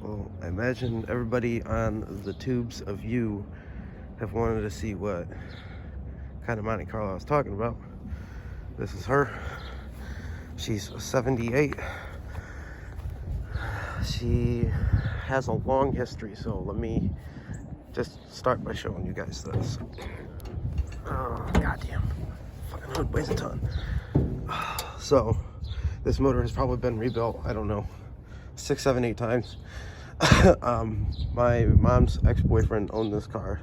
Well, I imagine everybody on the tubes of you have wanted to see what kind of Monte Carlo I was talking about. This is her. She's 78. She has a long history, so let me just start by showing you guys this. Oh, goddamn. Fucking hood weighs a ton. So, this motor has probably been rebuilt, I don't know, 6, 7, 8 times. My mom's ex-boyfriend owned this car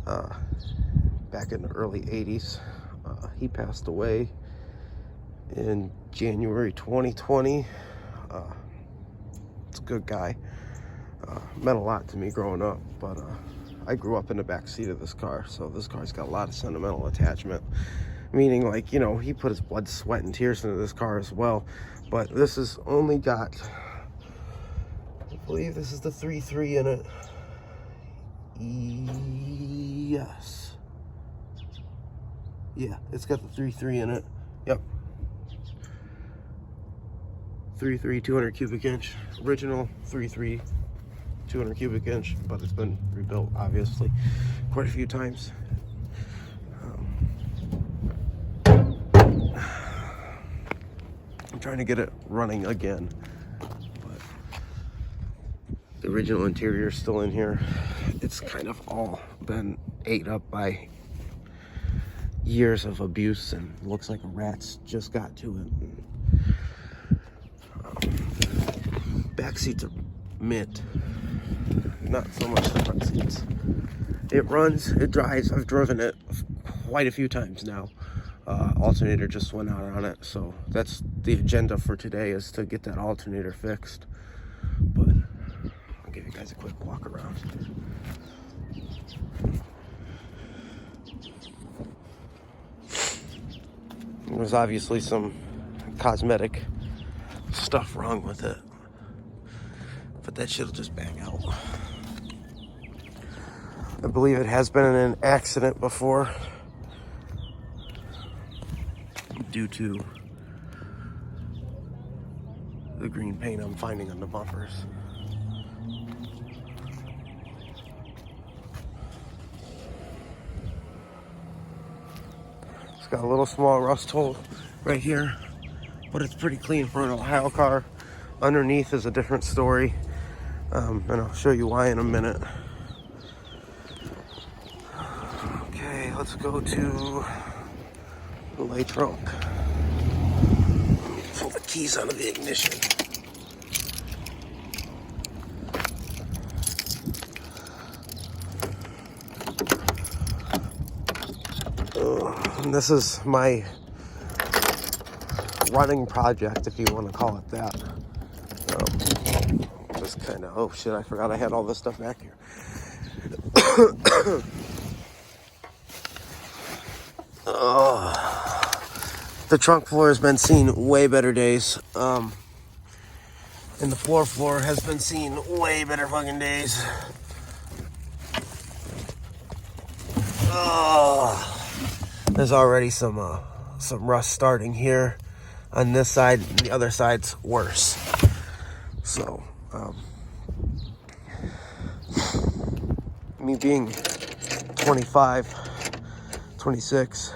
back in the early 80s. He passed away in January 2020. It's a good guy. Meant a lot to me growing up, but I grew up in the back seat of this car, so this car's got a lot of sentimental attachment. Meaning, like, you know, he put his blood, sweat, and tears into this car as well. But this has only got, I believe this is the 3.3 in it. Yes. Yeah, it's got the 3.3 in it. Yep. 3.3, 200 cubic inch. Original 3.3, 200 cubic inch, but it's been rebuilt, obviously, quite a few times. I'm trying to get it running again, but the original interior is still in here. It's kind of all been ate up by years of abuse, and looks like a rat's just got to it. Back seats are mint, not so much the front seats. It runs, it drives. I've driven it quite a few times now. Alternator just went out on it, so that's the agenda for today, is to get that alternator fixed. But I'll give you guys a quick walk around. There's obviously some cosmetic stuff wrong with it, but that shit'll just bang out. I believe it has been in an accident before due to the green paint I'm finding on the bumpers. It's got a little small rust hole right here, but it's pretty clean for an Ohio car. Underneath is a different story, and I'll show you why in a minute. Okay, let's go to the light trunk. Pull the keys out of the ignition. And this is my running project, if you want to call it that. Just kind of, oh shit, I forgot I had all this stuff back here. The trunk floor has been seen way better days. And the floor has been seen way better fucking days. There's already some rust starting here on this side, and the other side's worse. So, me being 25, 26,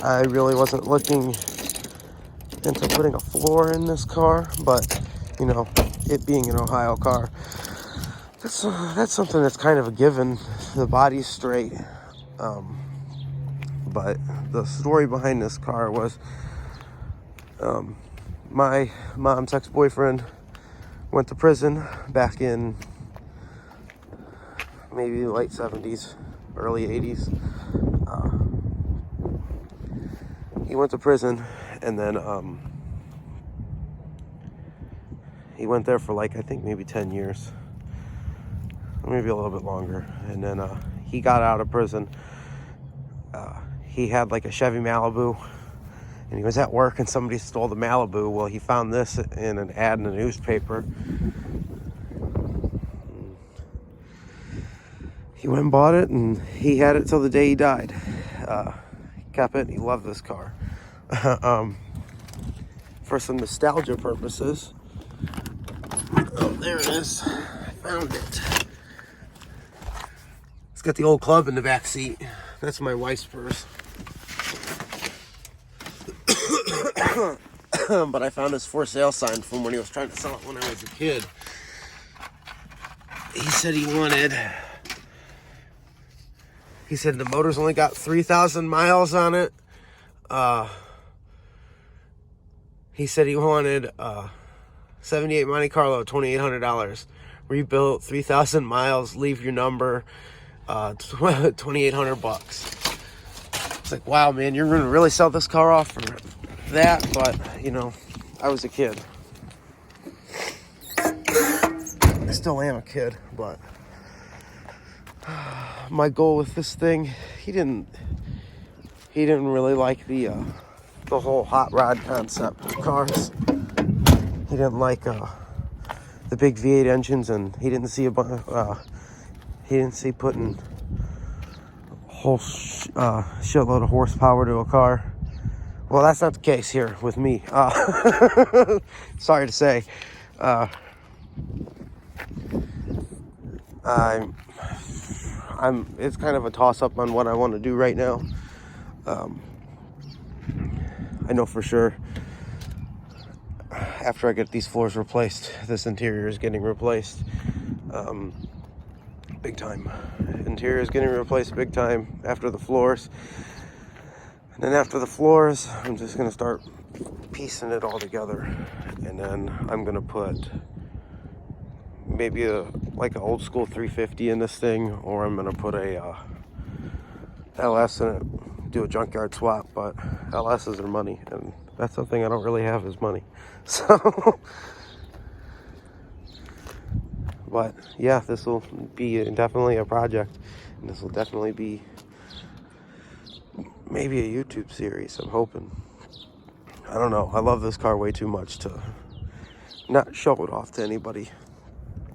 I really wasn't looking into putting a floor in this car, but, you know, it being an Ohio car, that's something that's kind of a given. The body's straight. But the story behind this car was my mom's ex-boyfriend went to prison back in maybe the late 70s, early 80s. He went to prison, and then he went there for, like, I think maybe 10 years, maybe a little bit longer. And then he got out of prison. He had like a Chevy Malibu, and he was at work and somebody stole the Malibu. Well, he found this in an ad in the newspaper. He went and bought it, and he had it till the day he died. He kept it. He loved this car. For some nostalgia purposes, Oh, there it is. I found it. It's got the old club in the back seat. That's my wife's purse. But I found his for sale sign from when he was trying to sell it when I was a kid. He said the motor's only got 3,000 miles on it. He said he wanted 78 Monte Carlo, $2,800. Rebuilt, 3,000 miles, leave your number, $2,800. It's like, wow, man, you're gonna really sell this car off for that? But, you know, I was a kid. I still am a kid, but my goal with this thing, he didn't really like the whole hot rod concept of cars. He didn't like the big V8 engines, and he didn't see putting a whole shitload of horsepower to a car. Well, that's not the case here with me. Sorry to say. It's kind of a toss-up on what I want to do right now. I know for sure after I get these floors replaced, this interior is getting replaced big time. Interior is getting replaced big time after the floors. And then after the floors, I'm just going to start piecing it all together. And then I'm going to put maybe like an old school 350 in this thing, or I'm going to put a LS in it, do a junkyard swap. But LSs are money, and that's something I don't really have is money. So, but yeah, this will be definitely a project, and this will definitely be maybe a YouTube series, I'm hoping. I don't know. I love this car way too much to not show it off to anybody.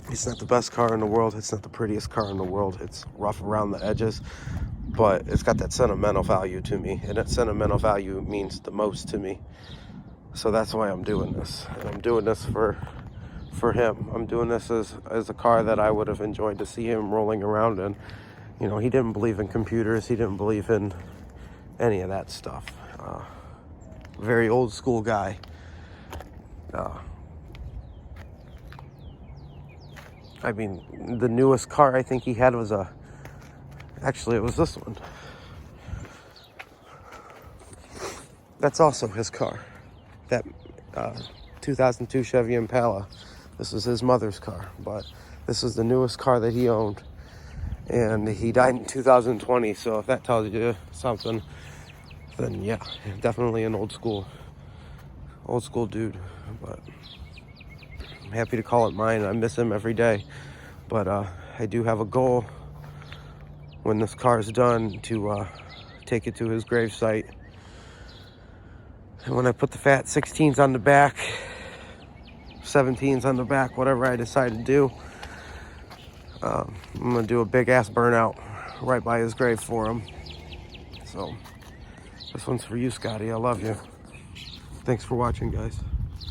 It's not the best car in the world. It's not the prettiest car in the world. It's rough around the edges, but it's got that sentimental value to me, and that sentimental value means the most to me. So that's why I'm doing this. And I'm doing this for him. I'm doing this as a car that I would have enjoyed to see him rolling around in. You know, he didn't believe in computers. He didn't believe in any of that stuff. Very old school guy. I mean, the newest car I think he had was actually it was this one. That's also his car. That 2002 Chevy Impala. This was his mother's car, but this is the newest car that he owned. And he died in 2020, so if that tells you something, then yeah, definitely an old school dude. But I'm happy to call it mine. I miss him every day, but I do have a goal when this car is done to take it to his gravesite. And when I put the fat 16s on the back, 17s on the back, whatever I decide to do, I'm gonna do a big ass burnout right by his grave for him. So this one's for you, Scotty. I love you. Thanks for watching, guys.